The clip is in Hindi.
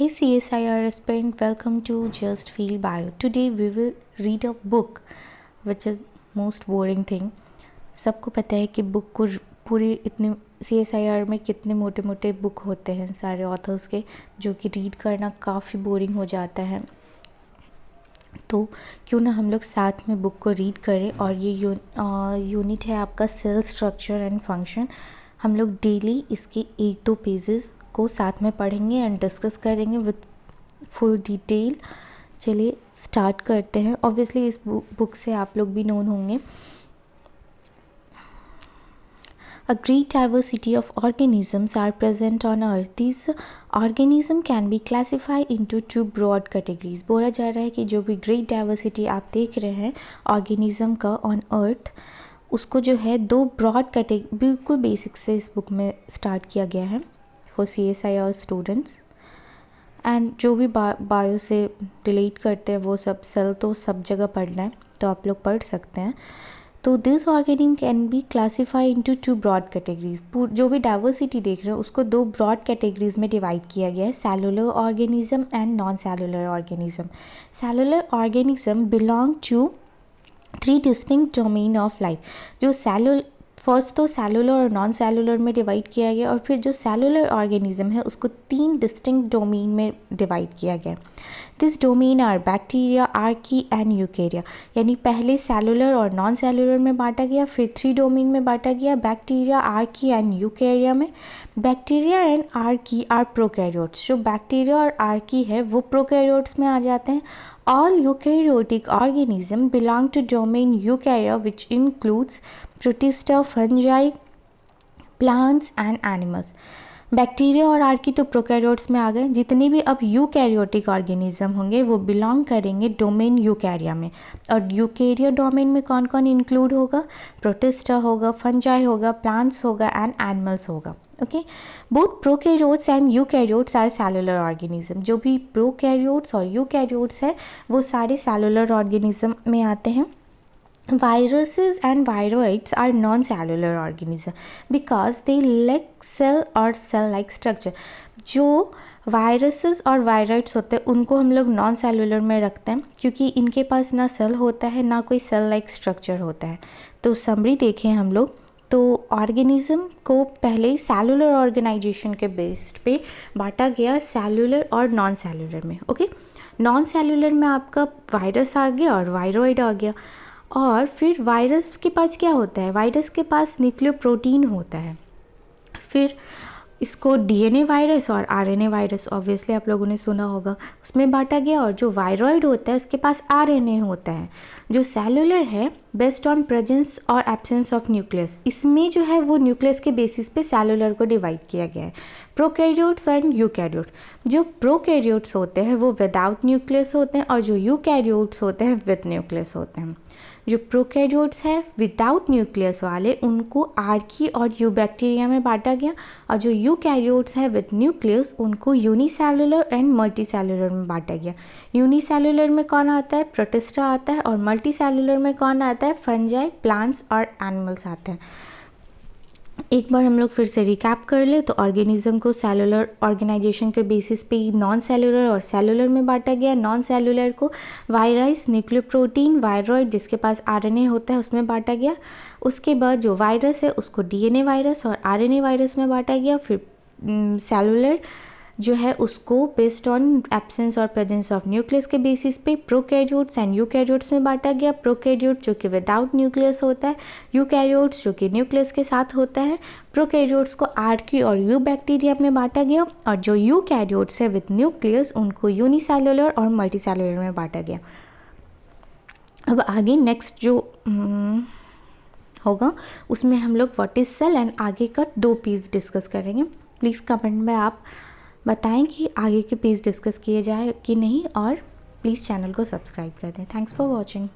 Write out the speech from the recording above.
Hey CSIR aspirant, welcome to Just Feel Bio. Today we will read a book which is most boring thing. सबको पता है कि बुक को पूरे इतने CSIR में कितने मोटे मोटे बुक होते हैं सारे ऑथर्स के, जो कि रीड करना काफ़ी बोरिंग हो जाता है। तो क्यों ना हम लोग साथ में बुक को रीड करें। और ये यूनिट है आपका सेल स्ट्रक्चर एंड फंक्शन। हम लोग डेली इसके 1-2 पेजेस को साथ में पढ़ेंगे एंड डिस्कस करेंगे विद फुल डिटेल। चलिए स्टार्ट करते हैं। ऑब्वियसली इस बुक से आप लोग भी नोन होंगे। A great diversity of organisms are present on Earth. These organisms can be classified into 2 broad categories. बोला जा रहा है कि जो भी great diversity आप देख रहे हैं organism का on Earth, उसको जो है 2 broad category बिल्कुल बेसिक से इस बुक में स्टार्ट किया गया है for CSIR students. एंड जो भी बायो से रिलेट करते हैं वो सब सेल तो सब जगह पढ़ना है, तो आप लोग पढ़ सकते हैं। तो this organism can be classify into 2 broad categories. जो भी डाइवर्सिटी देख रहे हो उसको 2 ब्रॉड कैटेगरीज में डिवाइड किया गया है, cellular organism and non cellular organism. Cellular organism belong to 3 distinct domain of life. जो फर्स्ट तो सेलुलर और नॉन सेलुलर में डिवाइड किया गया, और फिर जो सेलुलर ऑर्गेनिज्म है उसको 3 डिस्टिंक्ट डोमेन में डिवाइड किया गया। This domain are bacteria, archaea and Eukarya. यानी पहले सेलुलर और नॉन सेलुलर में बांटा गया, फिर 3 डोमेन में बांटा गया, बैक्टीरिया, आर्की एंड यूकेरिया में। Bacteria and archaea are prokaryotes. जो बैक्टीरिया और आर्की है वो प्रोकैरियोट्स में आ जाते हैं। All eukaryotic organisms belong to domain eukarya, which includes protista, fungi, plants and animals. Bacteria और आर्की तो प्रोकैरियोट्स में आ गए। जितने भी अब यूकैरियोटिक ऑर्गेनिज्म होंगे वो बिलोंग करेंगे डोमेन यूकैरिया में। और यूकैरिया डोमेन में कौन कौन इंक्लूड होगा? प्रोटिस्टा होगा, फंजाई होगा, प्लांट्स होगा एंड एनिमल्स होगा। Okay, both prokaryotes and eukaryotes are cellular organism. जो भी प्रोकैरियोट्स और यूकैरियोट्स हैं वो सारे सेलुलर ऑर्गेनिज्म में आते हैं। Viruses and viroids are non-cellular organisms because they lack cell or cell-like structure. जो वायरसेस और वायरॉइड्स होते हैं उनको हम लोग नॉन सेलुलर में रखते हैं क्योंकि इनके पास ना सेल होता है ना कोई सेल लाइक स्ट्रक्चर होता है। तो समरी देखें हम लोग, तो ऑर्गेनिज्म को पहले सेलुलर ऑर्गेनाइजेशन के बेस्ड पे बांटा गया सेलुलर और नॉन सेलुलर में। ओके, नॉन सेलुलर में आपका वायरस आ गया और वायरॉइड आ गया। और फिर वायरस के पास क्या होता है? वायरस के पास न्यूक्लियोप्रोटीन होता है। फिर इसको डीएनए वायरस और आरएनए वायरस ऑब्वियसली आप लोगों ने सुना होगा, उसमें बांटा गया। और जो वायरॉइड होता है उसके पास आरएनए होता है। जो सेलुलर है बेस्ड ऑन प्रेजेंस और एब्सेंस ऑफ न्यूक्लियस, इसमें जो है वो न्यूक्लियस के बेसिस पे सेलुलर को डिवाइड किया गया है। Prokaryotes and eukaryote. जो प्रोकैरियोट्स होते हैं वो विदाउट न्यूक्लियस होते हैं और जो यूकैरियोट्स होते हैं विद न्यूक्लियस होते हैं। जो प्रोकैरियोट्स है विदाउट न्यूक्लियस वाले उनको आर्की और यूबैक्टीरिया में बांटा गया, और जो यूकैरियोट्स है विद न्यूक्लियस उनको यूनिसेलुलर एंड मल्टीसेलुलर में बांटा गया। यूनिसेलुलर में कौन आता है? प्रोटिस्टा आता है। और मल्टीसेलुलर में कौन आता है? फंजाई, प्लांट्स और एनिमल्स आते हैं। एक बार हम लोग फिर से रिकैप कर ले तो ऑर्गेनिज्म को सेलुलर ऑर्गेनाइजेशन के बेसिस पे नॉन सेलुलर और सेलुलर में बांटा गया। नॉन सेलुलर को वायरस, न्यूक्लियोप्रोटीन, वायरॉइड जिसके पास आरएनए होता है उसमें बांटा गया। उसके बाद जो वायरस है उसको डीएनए वायरस और आरएनए वायरस में बांटा गया। फिर सेलुलर जो है उसको बेस्ड ऑन एब्सेंस और प्रेजेंस ऑफ न्यूक्लियस के बेसिस पे प्रोकैरियोट्स एंड यूकैरियोट्स में बांटा गया। प्रोकैरियोट जो कि विदाउट न्यूक्लियस होता है, यूकैरियोट्स जो कि न्यूक्लियस के साथ होता है। प्रोकैरियोट्स को आर्की और यूबैक्टीरिया में बांटा गया, और जो यूकैरियोट्स है विद न्यूक्लियस उनको यूनिसेलुलर और मल्टीसेलुलर में बांटा गया। अब आगे नेक्स्ट जो होगा उसमें हम लोग व्हाट इज सेल एंड आगे का 2 पेज डिस्कस करेंगे। प्लीज़ कमेंट में आप बताएं कि आगे के पेज डिस्कस किए जाए कि नहीं, और प्लीज़ चैनल को सब्सक्राइब कर दें। Thanks for watching.